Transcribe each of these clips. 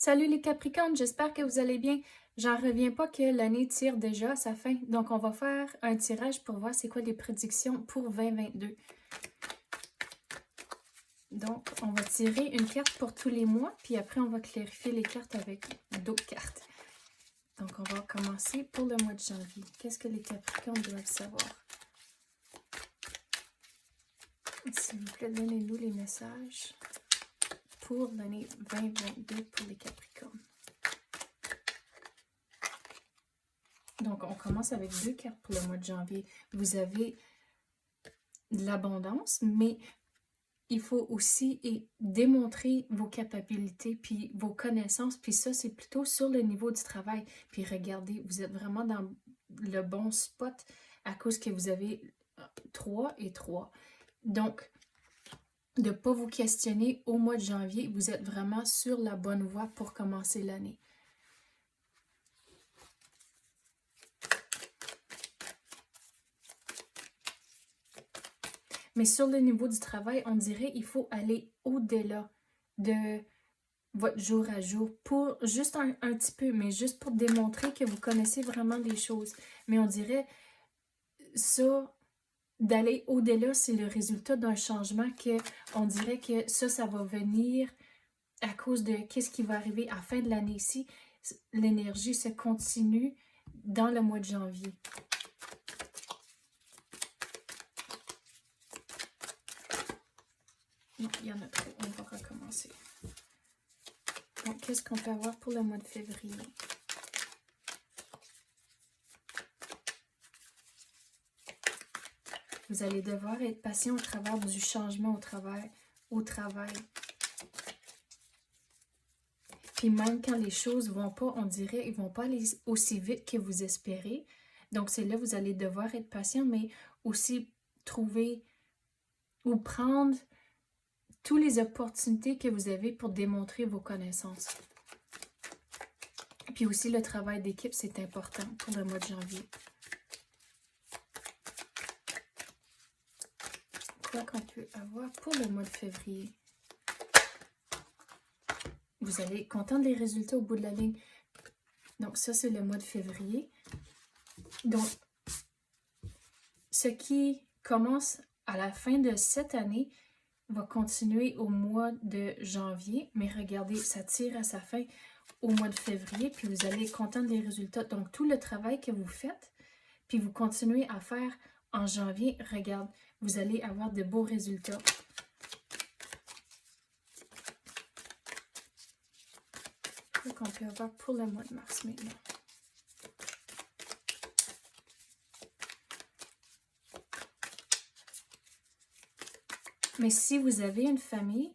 Salut les Capricornes, j'espère que vous allez bien. J'en reviens pas que l'année tire déjà à sa fin. Donc, on va faire un tirage pour voir c'est quoi les prédictions pour 2022. Donc, on va tirer une carte pour tous les mois, puis après, on va clarifier les cartes avec d'autres cartes. Donc, on va commencer pour le mois de janvier. Qu'est-ce que les Capricornes doivent savoir? S'il vous plaît, donnez-nous les messages pour l'année 2022 pour les Capricornes. Donc, on commence avec deux cartes pour le mois de janvier. Vous avez de l'abondance, mais il faut aussi démontrer vos capacités, puis vos connaissances, puis ça, c'est plutôt sur le niveau du travail. Puis regardez, vous êtes vraiment dans le bon spot à cause que vous avez 3 et 3. Donc, de ne pas vous questionner au mois de janvier, vous êtes vraiment sur la bonne voie pour commencer l'année. Mais sur le niveau du travail, on dirait qu'il faut aller au-delà de votre jour à jour pour juste un petit peu, mais juste pour démontrer que vous connaissez vraiment des choses. Mais on dirait ça, d'aller au-delà, c'est le résultat d'un changement que on dirait que ça va venir à cause de qu'est-ce qui va arriver à la fin de l'année ici. L'énergie se continue dans le mois de janvier. Non, il y en a trop. On va recommencer. Donc, qu'est-ce qu'on peut avoir pour le mois de février? Vous allez devoir être patient au travers du changement au travail. Puis même quand les choses vont pas, on dirait, ils vont pas aller aussi vite que vous espérez. Donc, c'est là, vous allez devoir être patient, mais aussi trouver ou prendre toutes les opportunités que vous avez pour démontrer vos connaissances. Puis aussi, le travail d'équipe, c'est important pour le mois de janvier. Quoi qu'on peut avoir pour le mois de février? Vous allez être content des résultats au bout de la ligne. Donc, ça, c'est le mois de février. Donc, ce qui commence à la fin de cette année va continuer au mois de janvier. Mais regardez, ça tire à sa fin au mois de février. Puis, vous allez être content des résultats. Donc, tout le travail que vous faites, puis vous continuez à faire en janvier, regarde, vous allez avoir de beaux résultats. Qu'est-ce qu'on peut avoir pour le mois de mars maintenant? Mais si vous avez une famille,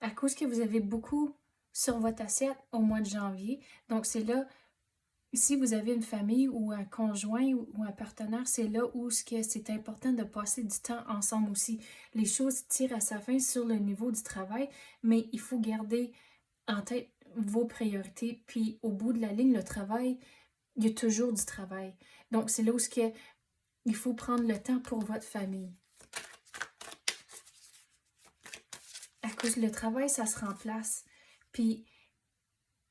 à cause que vous avez beaucoup sur votre assiette au mois de janvier, donc c'est là, si vous avez une famille ou un conjoint ou un partenaire, c'est là où c'est important de passer du temps ensemble aussi. Les choses tirent à sa fin sur le niveau du travail, mais il faut garder en tête vos priorités. Puis au bout de la ligne, le travail, il y a toujours du travail. Donc c'est là où il faut prendre le temps pour votre famille. À cause le travail, ça se remplace. Puis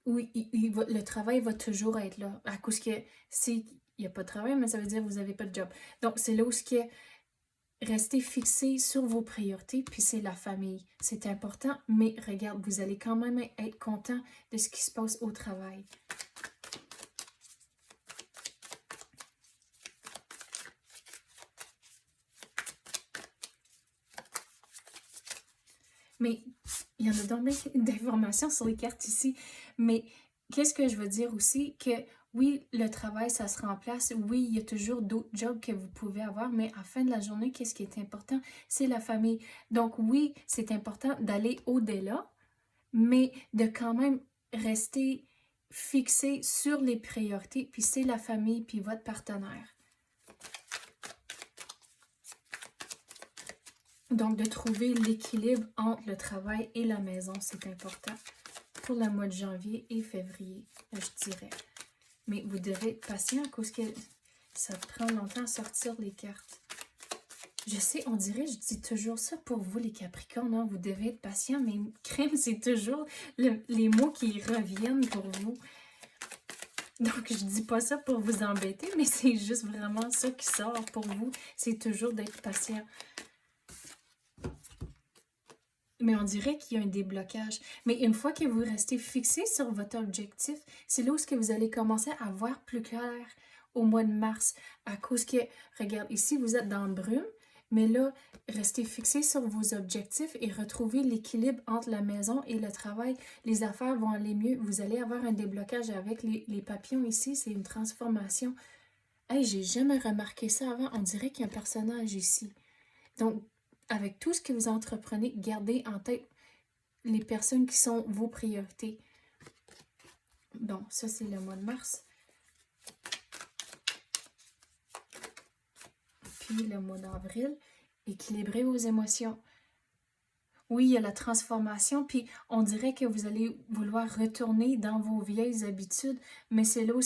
oui, le travail va toujours être là. À cause que il n'y a pas de travail, mais ça veut dire que vous n'avez pas de job. Donc, c'est là où restez fixé sur vos priorités, puis c'est la famille. C'est important, mais regarde, vous allez quand même être content de ce qui se passe au travail. Mais il y en a donc bien d'informations sur les cartes ici. Mais qu'est-ce que je veux dire aussi? Que oui, le travail, ça se remplace. Oui, il y a toujours d'autres jobs que vous pouvez avoir, mais à la fin de la journée, qu'est-ce qui est important? C'est la famille. Donc oui, c'est important d'aller au-delà, mais de quand même rester fixé sur les priorités, puis c'est la famille, puis votre partenaire. Donc, de trouver l'équilibre entre le travail et la maison, c'est important pour le mois de janvier et février, je dirais. Mais vous devez être patient à cause que ça prend longtemps à sortir les cartes. Je sais, on dirait, je dis toujours ça pour vous, les Capricornes, hein, vous devez être patient, mais crème, c'est toujours les mots qui reviennent pour vous. Donc, je dis pas ça pour vous embêter, mais c'est juste vraiment ça qui sort pour vous. C'est toujours d'être patient. Mais on dirait qu'il y a un déblocage. Mais une fois que vous restez fixé sur votre objectif, c'est là où que vous allez commencer à voir plus clair au mois de mars. À cause que, regarde, ici, vous êtes dans le brume, mais là, restez fixé sur vos objectifs et retrouvez l'équilibre entre la maison et le travail. Les affaires vont aller mieux. Vous allez avoir un déblocage avec les papillons ici. C'est une transformation. Hey, j'ai jamais remarqué ça avant. On dirait qu'il y a un personnage ici. Donc, avec tout ce que vous entreprenez, gardez en tête les personnes qui sont vos priorités. Bon, ça c'est le mois de mars. Puis le mois d'avril, équilibrez vos émotions. Oui, il y a la transformation, puis on dirait que vous allez vouloir retourner dans vos vieilles habitudes, mais c'est là où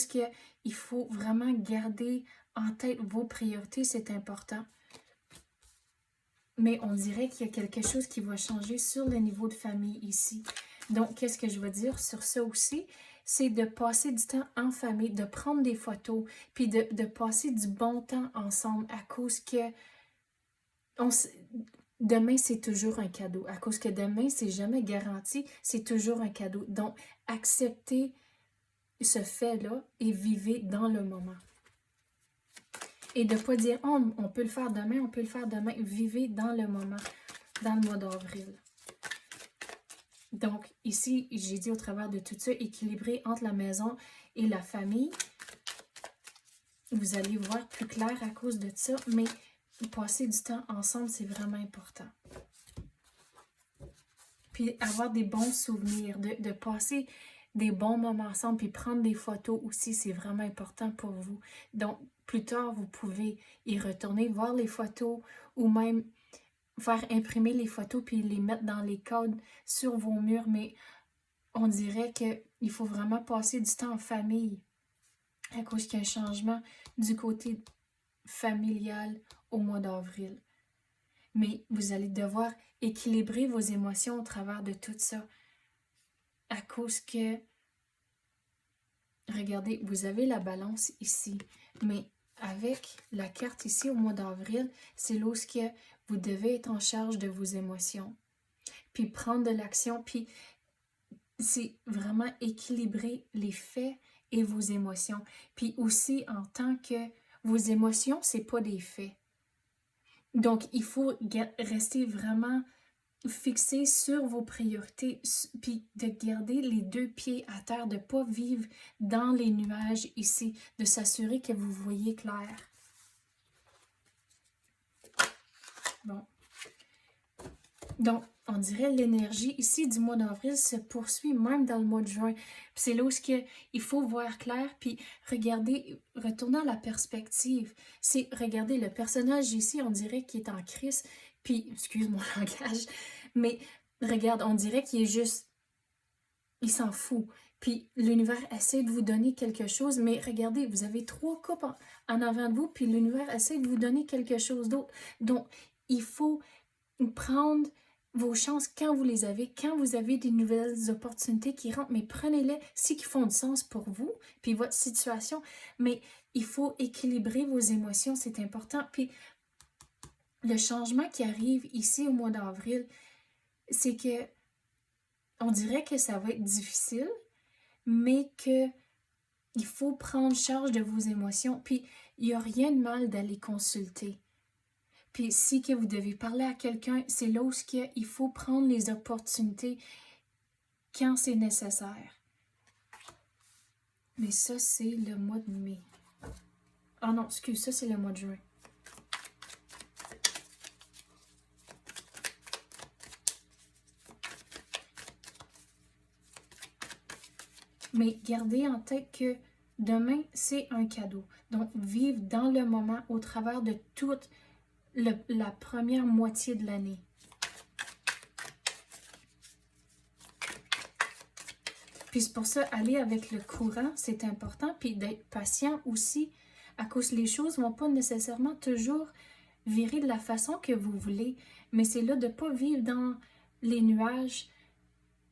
il faut vraiment garder en tête vos priorités, c'est important. Mais on dirait qu'il y a quelque chose qui va changer sur le niveau de famille ici. Donc, qu'est-ce que je veux dire sur ça aussi? C'est de passer du temps en famille, de prendre des photos, puis de passer du bon temps ensemble à cause que demain, c'est toujours un cadeau. À cause que demain, c'est jamais garanti, c'est toujours un cadeau. Donc, acceptez ce fait-là et vivez dans le moment. Et de ne pas dire, oh, on peut le faire demain, on peut le faire demain. Vivez dans le moment, dans le mois d'avril. Donc, ici, j'ai dit au travers de tout ça, équilibrer entre la maison et la famille. Vous allez voir plus clair à cause de ça, mais passer du temps ensemble, c'est vraiment important. Puis avoir des bons souvenirs, de passer des bons moments ensemble, puis prendre des photos aussi, c'est vraiment important pour vous. Donc, plus tard, vous pouvez y retourner, voir les photos ou même faire imprimer les photos puis les mettre dans les cadres sur vos murs. Mais on dirait qu'il faut vraiment passer du temps en famille à cause qu'il y a un changement du côté familial au mois d'avril. Mais vous allez devoir équilibrer vos émotions au travers de tout ça. À cause que, regardez, vous avez la balance ici, mais avec la carte ici au mois d'avril, c'est lorsque vous devez être en charge de vos émotions, puis prendre de l'action, puis c'est vraiment équilibrer les faits et vos émotions. Puis aussi, en tant que vos émotions, c'est pas des faits. Donc, il faut rester vraiment fixé sur vos priorités, puis de garder les deux pieds à terre, de ne pas vivre dans les nuages ici, de s'assurer que vous voyez clair. Bon. Donc, on dirait l'énergie ici du mois d'avril se poursuit même dans le mois de juin. C'est là où il faut voir clair, puis regarder, retourner à la perspective. C'est, regardez, le personnage ici, on dirait qu'il est en crise, puis, excuse mon langage, mais regarde, on dirait qu'il est juste, il s'en fout. Puis l'univers essaie de vous donner quelque chose, mais regardez, vous avez 3 coupes en avant de vous, puis l'univers essaie de vous donner quelque chose d'autre. Donc, il faut prendre vos chances quand vous les avez, quand vous avez des nouvelles opportunités qui rentrent, mais prenez-les si qui font du sens pour vous, puis votre situation, mais il faut équilibrer vos émotions, c'est important. Puis le changement qui arrive ici au mois d'avril, c'est que on dirait que ça va être difficile, mais que il faut prendre charge de vos émotions, puis il n'y a rien de mal d'aller consulter. Puis si que vous devez parler à quelqu'un, c'est là où il faut prendre les opportunités quand c'est nécessaire. Mais ça, c'est le mois de mai. Ah non, excuse, ça c'est le mois de juin. Mais gardez en tête que demain, c'est un cadeau. Donc, vivre dans le moment au travers de toute la première moitié de l'année. Puis c'est pour ça, aller avec le courant, c'est important. Puis d'être patient aussi, à cause que les choses ne vont pas nécessairement toujours virer de la façon que vous voulez, mais c'est là de ne pas vivre dans les nuages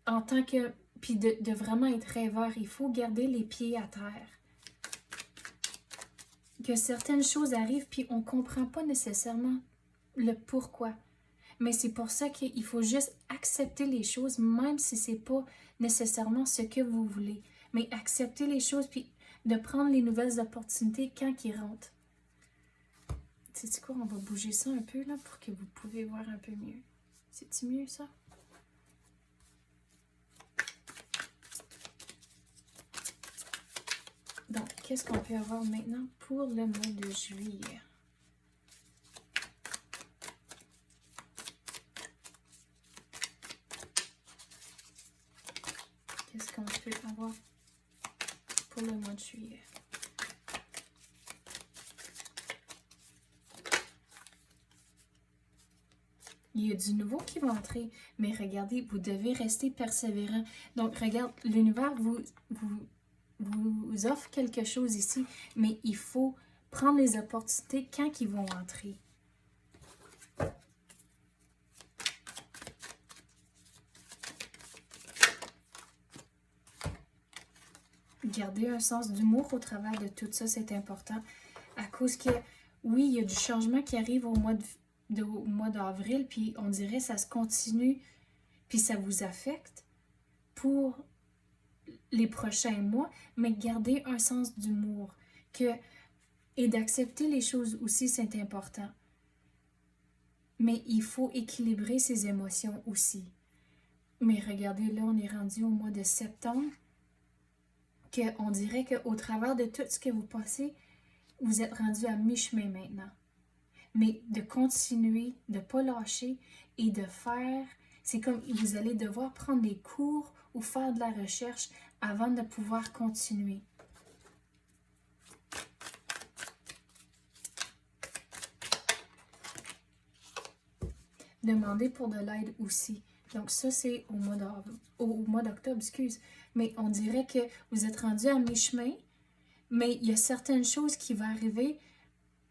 en tant que... Puis de vraiment être rêveur. Il faut garder les pieds à terre. Que certaines choses arrivent, puis on ne comprend pas nécessairement le pourquoi. Mais c'est pour ça qu'il faut juste accepter les choses, même si c'est pas nécessairement ce que vous voulez. Mais accepter les choses, puis de prendre les nouvelles opportunités quand ils rentrent. C'est quoi, on va bouger ça un peu là pour que vous pouvez voir un peu mieux. C'est-tu mieux ça? Donc, qu'est-ce qu'on peut avoir maintenant pour le mois de juillet? Qu'est-ce qu'on peut avoir pour le mois de juillet? Il y a du nouveau qui va entrer, mais regardez, vous devez rester persévérant. Donc, regarde, l'univers vous offre quelque chose ici, mais il faut prendre les opportunités quand ils vont entrer. Garder un sens d'humour au travers de tout ça, c'est important. À cause que, oui, il y a du changement qui arrive au mois d'avril, puis on dirait ça se continue, puis ça vous affecte pour les prochains mois, mais garder un sens d'humour et d'accepter les choses aussi, c'est important. Mais il faut équilibrer ses émotions aussi. Mais regardez, là, on est rendu au mois de septembre, qu'on dirait qu'au travers de tout ce que vous passez, vous êtes rendu à mi-chemin maintenant. Mais de continuer, de ne pas lâcher et de faire, c'est comme vous allez devoir prendre des cours ou faire de la recherche avant de pouvoir continuer. Demandez pour de l'aide aussi. Donc ça, c'est au mois d'octobre, excuse. Mais on dirait que vous êtes rendu à mi-chemin, mais il y a certaines choses qui vont arriver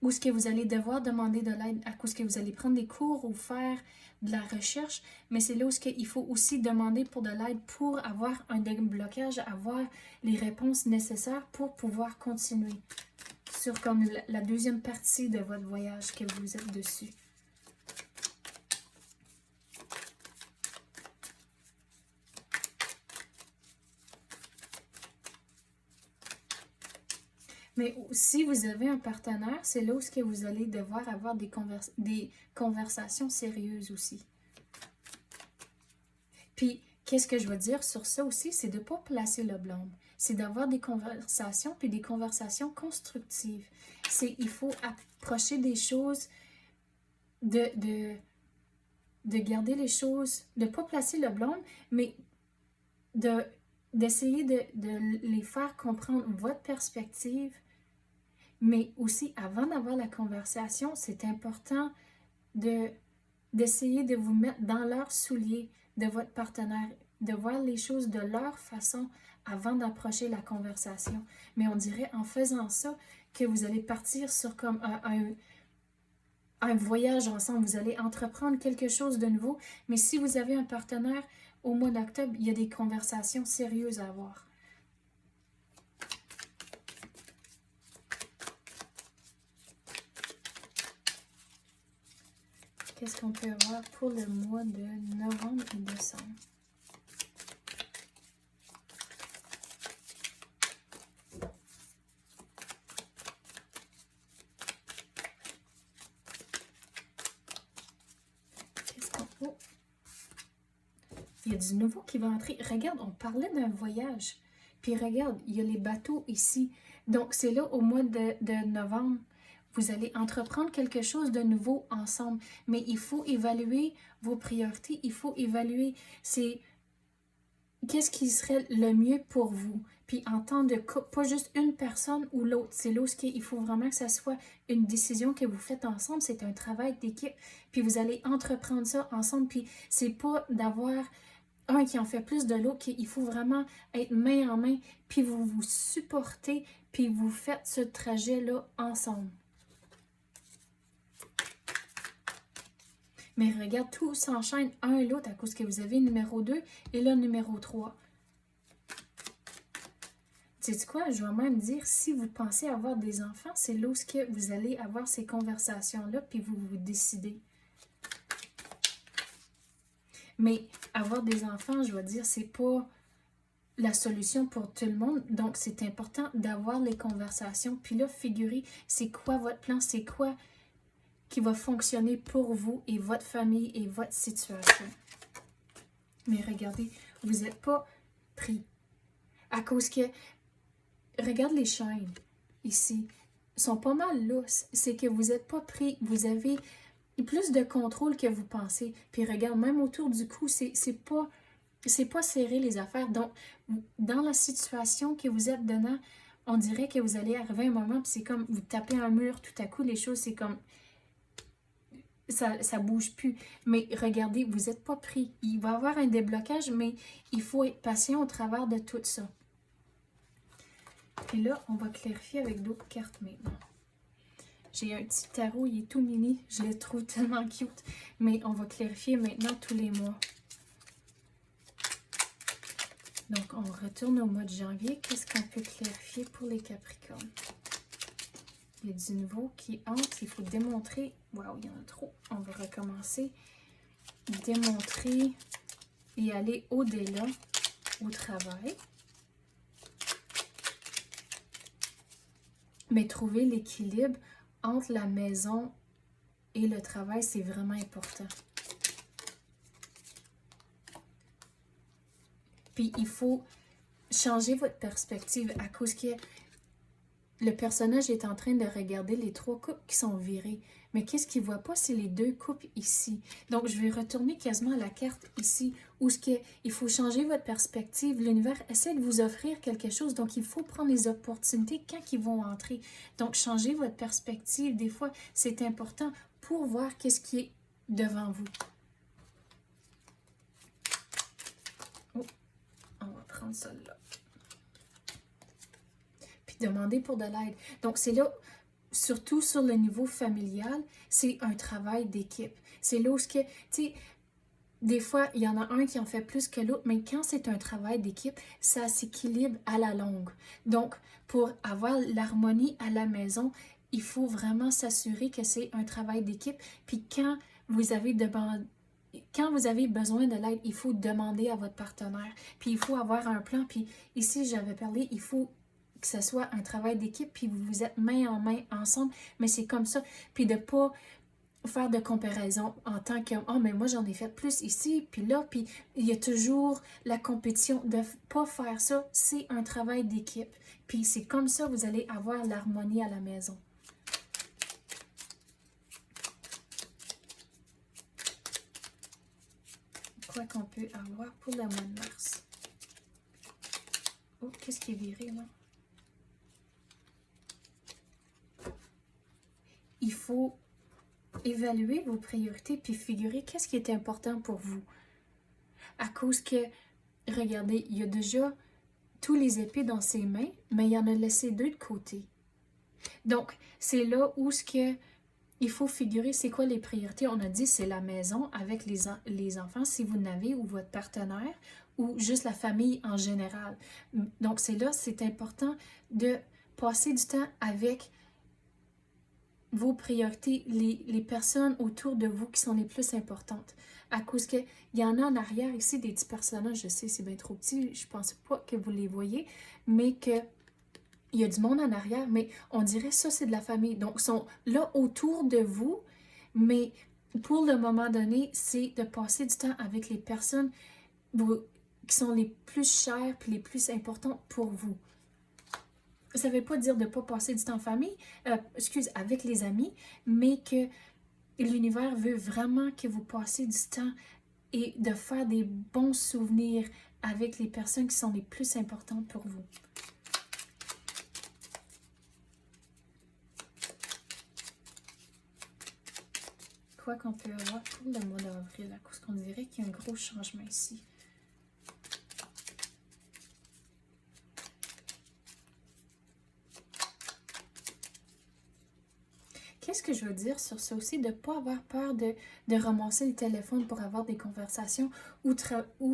où ce que vous allez devoir demander de l'aide à cause que vous allez prendre des cours ou faire de la recherche, mais c'est là où il faut aussi demander pour de l'aide pour avoir un déblocage, avoir les réponses nécessaires pour pouvoir continuer sur comme la deuxième partie de votre voyage que vous êtes dessus. Mais si vous avez un partenaire, c'est là où vous allez devoir avoir des conversations sérieuses aussi. Puis, qu'est-ce que je veux dire sur ça aussi? C'est de ne pas placer le blâme. C'est d'avoir des conversations, puis des conversations constructives. Il faut approcher des choses, de garder les choses, de ne pas placer le blâme, mais d'essayer de les faire comprendre votre perspective. Mais aussi, avant d'avoir la conversation, c'est important d'essayer de vous mettre dans leurs souliers de votre partenaire, de voir les choses de leur façon avant d'approcher la conversation. Mais on dirait en faisant ça que vous allez partir sur comme un voyage ensemble. Vous allez entreprendre quelque chose de nouveau. Mais si vous avez un partenaire, au mois d'octobre, il y a des conversations sérieuses à avoir. Qu'est-ce qu'on peut avoir pour le mois de novembre et décembre? Oh. Il y a du nouveau qui va entrer. Regarde, on parlait d'un voyage. Puis regarde, il y a les bateaux ici. Donc, c'est là, au mois de novembre, vous allez entreprendre quelque chose de nouveau ensemble. Mais il faut évaluer vos priorités. Il faut évaluer qu'est-ce qui serait le mieux pour vous. Puis en temps de couple, pas juste une personne ou l'autre. C'est là où il faut vraiment que ça soit une décision que vous faites ensemble. C'est un travail d'équipe. Puis vous allez entreprendre ça ensemble. Puis c'est pas d'avoir un qui en fait plus de l'autre. Il faut vraiment être main en main. Puis vous vous supportez. Puis vous faites ce trajet-là ensemble. Mais regarde, tout s'enchaîne un et l'autre à cause que vous avez numéro 2 et là numéro 3. Tu sais quoi? Je vais même dire, si vous pensez avoir des enfants, c'est là où vous allez avoir ces conversations-là, puis vous vous décidez. Mais avoir des enfants, je vais dire, c'est pas la solution pour tout le monde. Donc, c'est important d'avoir les conversations. Puis là, figurez, c'est quoi votre plan, c'est quoi qui va fonctionner pour vous et votre famille et votre situation. Mais regardez, vous n'êtes pas pris. À cause que, regarde les chaînes ici, sont pas mal lousses. C'est que vous n'êtes pas pris, vous avez plus de contrôle que vous pensez. Puis regarde, même autour du cou, c'est pas serré les affaires. Donc, dans la situation que vous êtes dedans, on dirait que vous allez arriver à un moment, puis c'est comme vous tapez un mur, tout à coup, les choses, c'est comme ça bouge plus. Mais regardez, vous n'êtes pas pris. Il va y avoir un déblocage, mais il faut être patient au travers de tout ça. Et là, on va clarifier avec d'autres cartes maintenant. J'ai un petit tarot, il est tout mini. Je le trouve tellement cute. Mais on va clarifier maintenant tous les mois. Donc, on retourne au mois de janvier. Qu'est-ce qu'on peut clarifier pour les Capricornes? Il y a du nouveau qui entre. Il faut démontrer. Waouh, il y en a trop. On va recommencer. Démontrer et aller au-delà au travail. Mais trouver l'équilibre entre la maison et le travail, c'est vraiment important. Puis il faut changer votre perspective à cause que le personnage est en train de regarder les 3 coupes qui sont virées. Mais qu'est-ce qu'il ne voit pas, c'est les 2 coupes ici. Donc, je vais retourner quasiment à la carte ici, où il faut changer votre perspective. L'univers essaie de vous offrir quelque chose, donc il faut prendre les opportunités quand ils vont entrer. Donc, changer votre perspective, des fois, c'est important pour voir qu'est-ce qui est devant vous. Oh, on va prendre celle-là. Puis demander pour de l'aide. Donc, c'est là... Surtout sur le niveau familial, c'est un travail d'équipe. C'est là où, tu sais, des fois, il y en a un qui en fait plus que l'autre, mais quand c'est un travail d'équipe, ça s'équilibre à la longue. Donc, pour avoir l'harmonie à la maison, il faut vraiment s'assurer que c'est un travail d'équipe. Puis quand vous avez besoin de l'aide, il faut demander à votre partenaire. Puis il faut avoir un plan. Puis ici, j'avais parlé, il faut que ce soit un travail d'équipe, puis vous êtes main en main ensemble, mais c'est comme ça. Puis de ne pas faire de comparaison en tant que « Oh, mais moi, j'en ai fait plus ici, puis là, puis il y a toujours la compétition. » De ne pas faire ça, c'est un travail d'équipe. Puis c'est comme ça que vous allez avoir l'harmonie à la maison. Quoi qu'on peut avoir pour le mois de mars? Oh, qu'est-ce qui est viré, là? Il faut évaluer vos priorités puis figurer qu'est-ce qui est important pour vous. À cause que, regardez, il y a déjà tous les épées dans ses mains, mais il y en a laissé 2 de côté. Donc, c'est là où il faut figurer c'est quoi les priorités. On a dit c'est la maison avec les enfants, si vous n'avez, ou votre partenaire, ou juste la famille en général. Donc, c'est important de passer du temps avec vos priorités, les personnes autour de vous qui sont les plus importantes. À cause qu'il y en a en arrière ici des petits personnages, je sais, c'est bien trop petit, je pense pas que vous les voyez, mais que il y a du monde en arrière, mais on dirait ça, c'est de la famille. Donc, ils sont là autour de vous, mais pour le moment donné, c'est de passer du temps avec les personnes qui sont les plus chères et les plus importantes pour vous. Ça ne veut pas dire de ne pas passer du temps en famille, avec les amis, mais que l'univers veut vraiment que vous passiez du temps et de faire des bons souvenirs avec les personnes qui sont les plus importantes pour vous. Quoi qu'on peut avoir pour le mois d'avril, à cause qu'on dirait qu'il y a un gros changement ici. OK, qu'est-ce que je veux dire sur ça aussi? De ne pas avoir peur de ramasser le téléphone pour avoir des conversations ou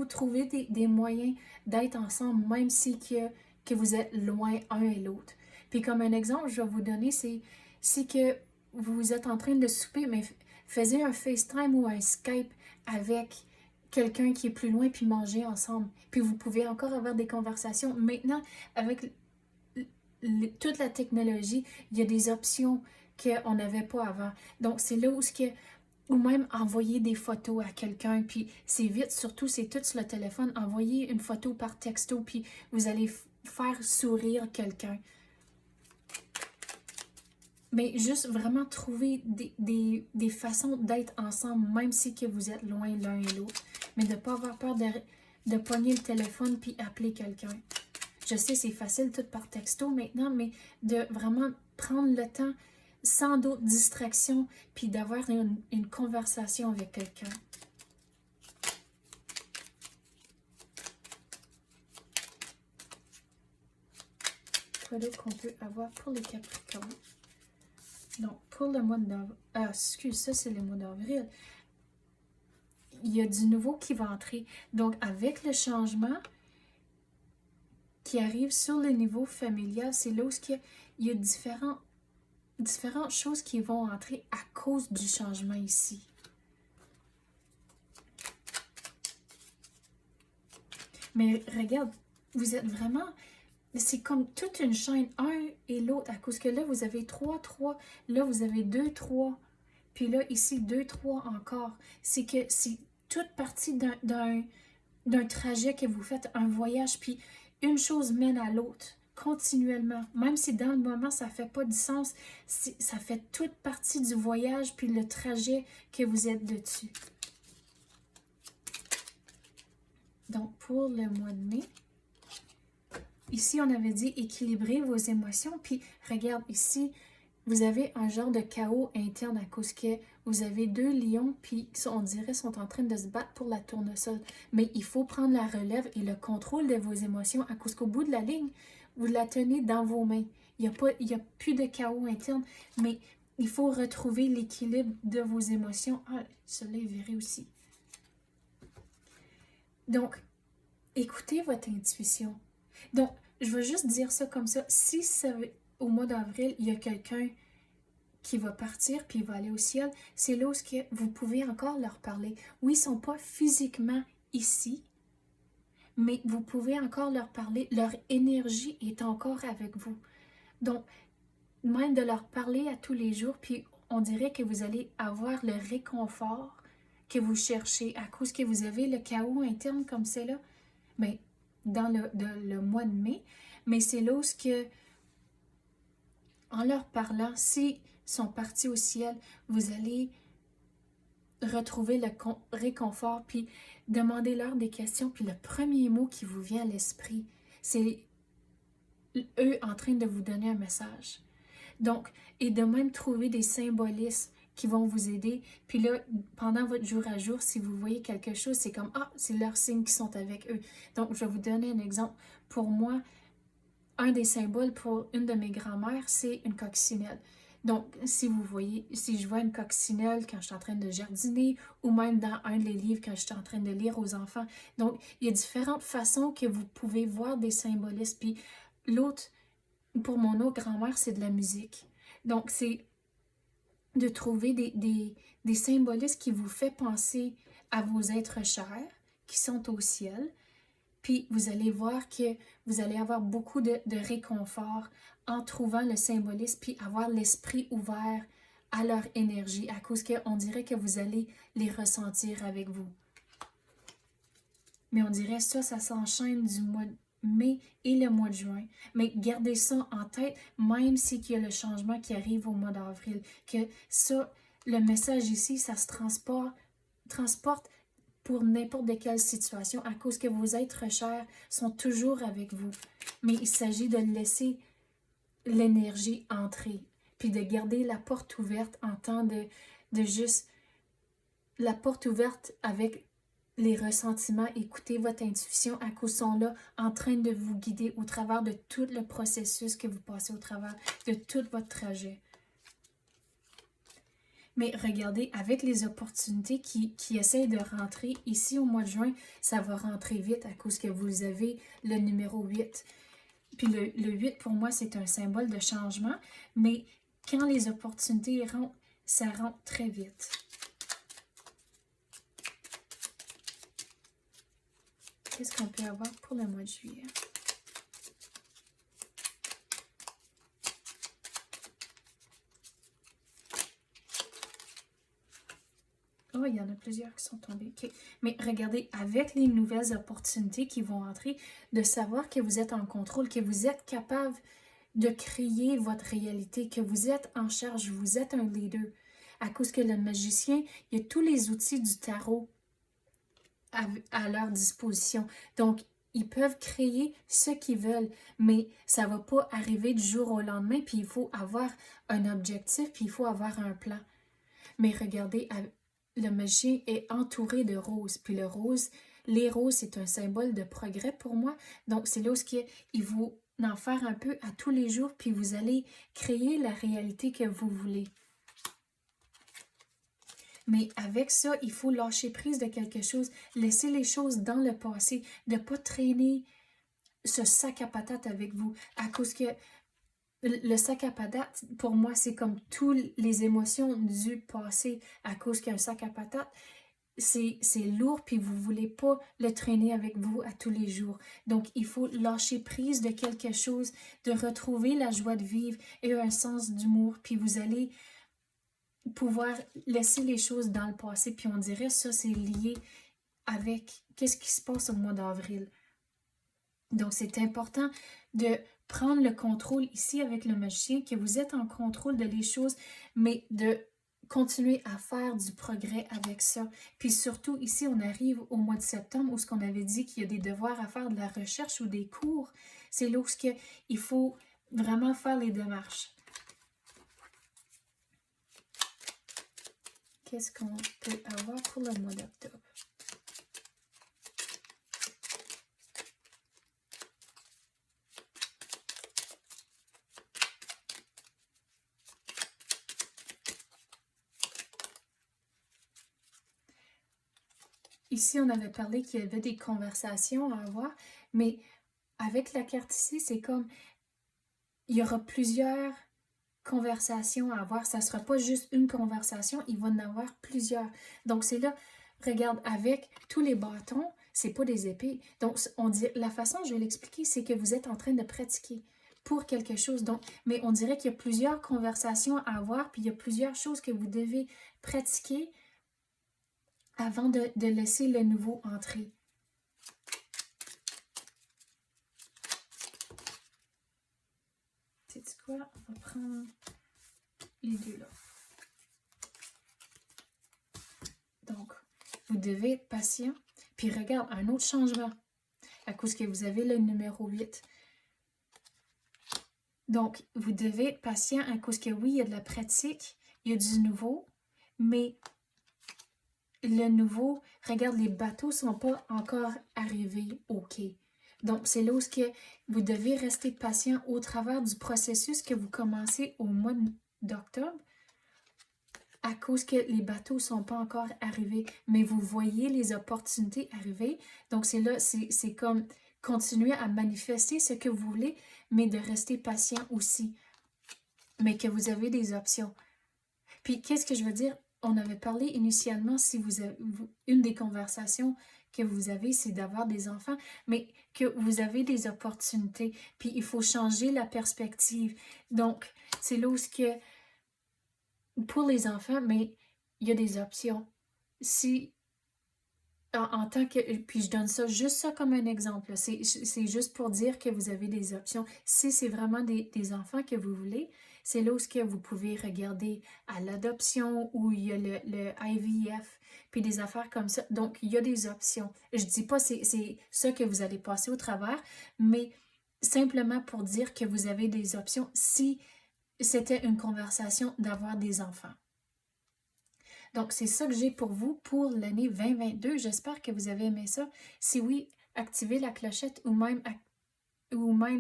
trouver des moyens d'être ensemble, même si que vous êtes loin un et l'autre. Puis comme un exemple, je vais vous donner, c'est que vous êtes en train de souper, mais faisiez un FaceTime ou un Skype avec quelqu'un qui est plus loin, puis manger ensemble. Puis vous pouvez encore avoir des conversations. Maintenant, avec toute la technologie, il y a des options qu'on n'avait pas avant. Donc, c'est là où ou même envoyer des photos à quelqu'un, puis c'est vite, surtout c'est tout sur le téléphone, envoyer une photo par texto, puis vous allez faire sourire quelqu'un. Mais juste vraiment trouver des façons d'être ensemble, même si que vous êtes loin l'un et l'autre. Mais de ne pas avoir peur de pogner le téléphone puis appeler quelqu'un. Je sais, c'est facile tout par texto maintenant, mais de vraiment prendre le temps sans d'autres distractions puis d'avoir une conversation avec quelqu'un. Quoi d'autre qu'on peut avoir pour les Capricornes? Donc, pour le mois d'avril... Ah, excuse, ça c'est le mois d'avril. Il y a du nouveau qui va entrer. Donc, avec le changement qui arrive sur le niveau familial, c'est là où il y a différentes choses qui vont entrer à cause du changement ici. Mais regarde, vous êtes vraiment... C'est comme toute une chaîne, un et l'autre, à cause que là, vous avez 3, 3, là, vous avez 2, 3, puis là, ici, 2, 3 encore. C'est que c'est toute partie d'un trajet que vous faites, un voyage, puis une chose mène à l'autre, continuellement. Même si dans le moment, ça ne fait pas du sens, ça fait toute partie du voyage, puis le trajet que vous êtes dessus. Donc, pour le mois de mai, ici, on avait dit équilibrer vos émotions. Puis, regarde, ici, vous avez un genre de chaos interne à cause que vous avez 2 lions, puis on dirait sont en train de se battre pour la tournesol. Mais il faut prendre la relève et le contrôle de vos émotions à cause qu'au bout de la ligne, vous la tenez dans vos mains. Il n'y a plus de chaos interne, mais il faut retrouver l'équilibre de vos émotions. Ah, celui-là est viré aussi. Donc, écoutez votre intuition. Donc, je vais juste dire ça comme ça. Si au mois d'avril, il y a quelqu'un qui va partir puis il va aller au ciel, c'est là où vous pouvez encore leur parler. Oui, ils ne sont pas physiquement ici, mais vous pouvez encore leur parler. Leur énergie est encore avec vous. Donc, même de leur parler à tous les jours, puis on dirait que vous allez avoir le réconfort que vous cherchez à cause que vous avez le chaos interne comme c'est là. Mais dans le mois de mai, mais c'est là où en leur parlant, s'ils sont partis au ciel, vous allez retrouver le réconfort, puis demandez-leur des questions, puis le premier mot qui vous vient à l'esprit, c'est eux en train de vous donner un message. Donc, et de même trouver des symbolismes qui vont vous aider. Puis là, pendant votre jour à jour, si vous voyez quelque chose, c'est comme, ah, c'est leurs signes qui sont avec eux. Donc, je vais vous donner un exemple. Pour moi, un des symboles pour une de mes grand-mères, c'est une coccinelle. Donc, si je vois une coccinelle quand je suis en train de jardiner ou même dans un des livres quand je suis en train de lire aux enfants. Donc, il y a différentes façons que vous pouvez voir des symbolismes. Puis l'autre, pour mon autre grand-mère, c'est de la musique. Donc, c'est de trouver des symbolismes qui vous fait penser à vos êtres chers qui sont au ciel. Puis vous allez voir que vous allez avoir beaucoup de réconfort en trouvant le symbolisme, puis avoir l'esprit ouvert à leur énergie, à cause qu'on dirait que vous allez les ressentir avec vous. Mais on dirait ça s'enchaîne du mois de mai et le mois de juin. Mais gardez ça en tête, même s'il y a le changement qui arrive au mois d'avril, que ça, le message ici, ça se transporte pour n'importe quelle situation, à cause que vos êtres chers sont toujours avec vous. Mais il s'agit de laisser l'énergie entrer, puis de garder la porte ouverte en temps de juste la porte ouverte avec les ressentiments, écoutez votre intuition à cause sont là en train de vous guider au travers de tout le processus que vous passez au travers de tout votre trajet. Mais regardez, avec les opportunités qui essayent de rentrer ici au mois de juin, ça va rentrer vite à cause que vous avez le numéro 8. Puis le 8, pour moi, c'est un symbole de changement, mais quand les opportunités rentrent, ça rentre très vite. Qu'est-ce qu'on peut avoir pour le mois de juillet? Oh, il y en a plusieurs qui sont tombés. Okay. Mais regardez, avec les nouvelles opportunités qui vont entrer, de savoir que vous êtes en contrôle, que vous êtes capable de créer votre réalité, que vous êtes en charge, vous êtes un leader. À cause que le magicien, il y a tous les outils du tarot à leur disposition. Donc, ils peuvent créer ce qu'ils veulent, mais ça ne va pas arriver du jour au lendemain, puis il faut avoir un objectif, puis il faut avoir un plan. Mais regardez, le magicien est entouré de roses, puis les roses, c'est un symbole de progrès pour moi. Donc, c'est là où il faut en faire un peu à tous les jours, puis vous allez créer la réalité que vous voulez. Mais avec ça, il faut lâcher prise de quelque chose, laisser les choses dans le passé, de ne pas traîner ce sac à patates avec vous. À cause que le sac à patates, pour moi, c'est comme toutes les émotions du passé. À cause qu'un sac à patates, c'est lourd, puis vous ne voulez pas le traîner avec vous à tous les jours. Donc, il faut lâcher prise de quelque chose, de retrouver la joie de vivre et un sens d'humour, puis vous allez pouvoir laisser les choses dans le passé, puis on dirait ça, c'est lié avec qu'est-ce qui se passe au mois d'avril. Donc, c'est important de prendre le contrôle ici avec le magicien, que vous êtes en contrôle de les choses, mais de continuer à faire du progrès avec ça. Puis surtout, ici, on arrive au mois de septembre où ce qu'on avait dit qu'il y a des devoirs à faire, de la recherche ou des cours. C'est là où il faut vraiment faire les démarches. Qu'est-ce qu'on peut avoir pour le mois d'octobre? Ici, on avait parlé qu'il y avait des conversations à avoir, mais avec la carte ici, c'est comme il y aura plusieurs conversations à avoir. Ça ne sera pas juste une conversation, il va en avoir plusieurs. Donc, c'est là, regarde, avec tous les bâtons, c'est pas des épées. Donc, on dit, la façon, je vais l'expliquer, c'est que vous êtes en train de pratiquer pour quelque chose. Donc, mais on dirait qu'il y a plusieurs conversations à avoir, puis il y a plusieurs choses que vous devez pratiquer avant de laisser le nouveau entrer. Sais-tu quoi? On va prendre les deux là. Donc, vous devez être patient. Puis regarde, un autre changement, à cause que vous avez le numéro 8. Donc, vous devez être patient à cause que oui, il y a de la pratique, il y a du nouveau, mais le nouveau, regarde, les bateaux ne sont pas encore arrivés au quai. Donc, c'est là où vous devez rester patient au travers du processus que vous commencez au mois d'octobre, à cause que les bateaux ne sont pas encore arrivés, mais vous voyez les opportunités arriver. Donc, c'est là, c'est comme continuer à manifester ce que vous voulez, mais de rester patient aussi, mais que vous avez des options. Puis, qu'est-ce que je veux dire? On avait parlé initialement, si vous avez, une des conversations que vous avez, c'est d'avoir des enfants, mais que vous avez des opportunités, puis il faut changer la perspective. Donc, c'est là où pour les enfants, mais il y a des options. Si, en tant que, puis je donne juste ça comme un exemple, c'est juste pour dire que vous avez des options. Si c'est vraiment des enfants que vous voulez, c'est là où vous pouvez regarder à l'adoption, où il y a le IVF, puis des affaires comme ça. Donc, il y a des options. Je dis pas c'est ça que vous allez passer au travers, mais simplement pour dire que vous avez des options si c'était une conversation d'avoir des enfants. Donc, c'est ça que j'ai pour vous pour l'année 2022. J'espère que vous avez aimé ça. Si oui, activez la clochette ou même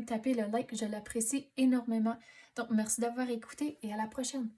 tapez le like. Je l'apprécie énormément. Donc, merci d'avoir écouté et à la prochaine.